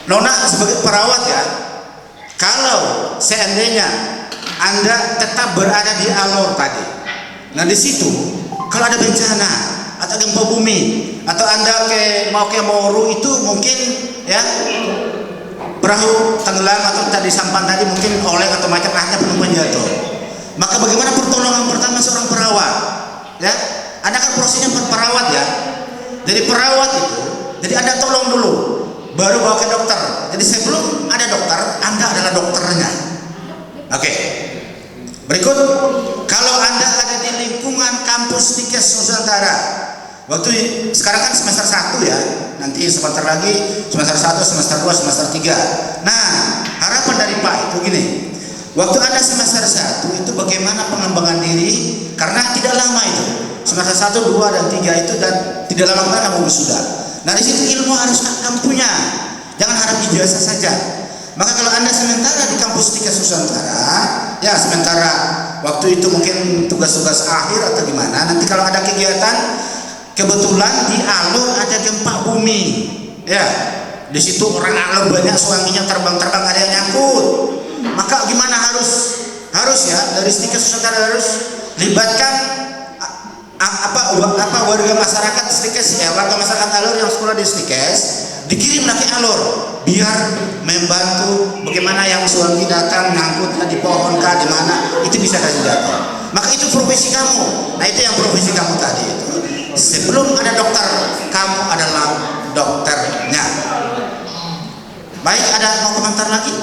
[SPEAKER 10] Nona sebagai perawat ya. Kalau seandainya Anda tetap berada di alur tadi. Nah di situ kalau ada bencana atau gempa bumi atau Anda mau ke Moru itu mungkin ya perahu tenggelam atau tadi sampan tadi mungkin oleng atau macam ada penumpang jatuh. Maka bagaimana pertolongan pertama seorang perawat? Ya, Anda kan prosesnya perawat ya. Jadi perawat itu, jadi Anda tolong dulu, baru bawa ke dokter. Jadi sebelum ada dokter, Anda adalah dokternya. Oke. Berikut, kalau Anda ada di lingkungan kampus Stikes Nusantara, waktu sekarang kan semester 1 ya, nanti sebentar lagi semester 1, semester 2, semester 3. Nah, harapan dari Pak itu gini, waktu Anda semester 1 itu bagaimana pengembangan diri, karena tidak lama itu, semester 1, 2, dan 3 itu dan tidak lama kan kamu wisuda. Nah di situ ilmu harus kamu punya, jangan harap ijazah saja. Maka kalau Anda sementara di kampus Stikes Nusantara, ya sementara waktu itu mungkin tugas-tugas akhir atau gimana, nanti kalau ada kegiatan, kebetulan di alur ada gempa bumi, ya di situ orang alur banyak, suaminya terbang-terbang ada yang nyangkut, maka gimana harus ya dari Stikes Nusantara harus libatkan warga masyarakat Stikes ya, warga masyarakat alur yang sekolah di Stikes dikirim lagi alur biar membantu bagaimana yang suami datang nyangkut di pohon kah di mana itu bisa kasih data. Maka itu profesi kamu. Nah itu yang profesi kamu tadi itu. Sebelum ada dokter, kamu adalah dokternya. Baik, ada mau komentar lagi?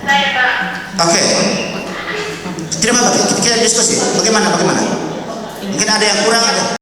[SPEAKER 5] Saya Pak.
[SPEAKER 10] Oke. Terima kasih. Kita diskusi. Bagaimana? Mungkin ada yang kurang ada.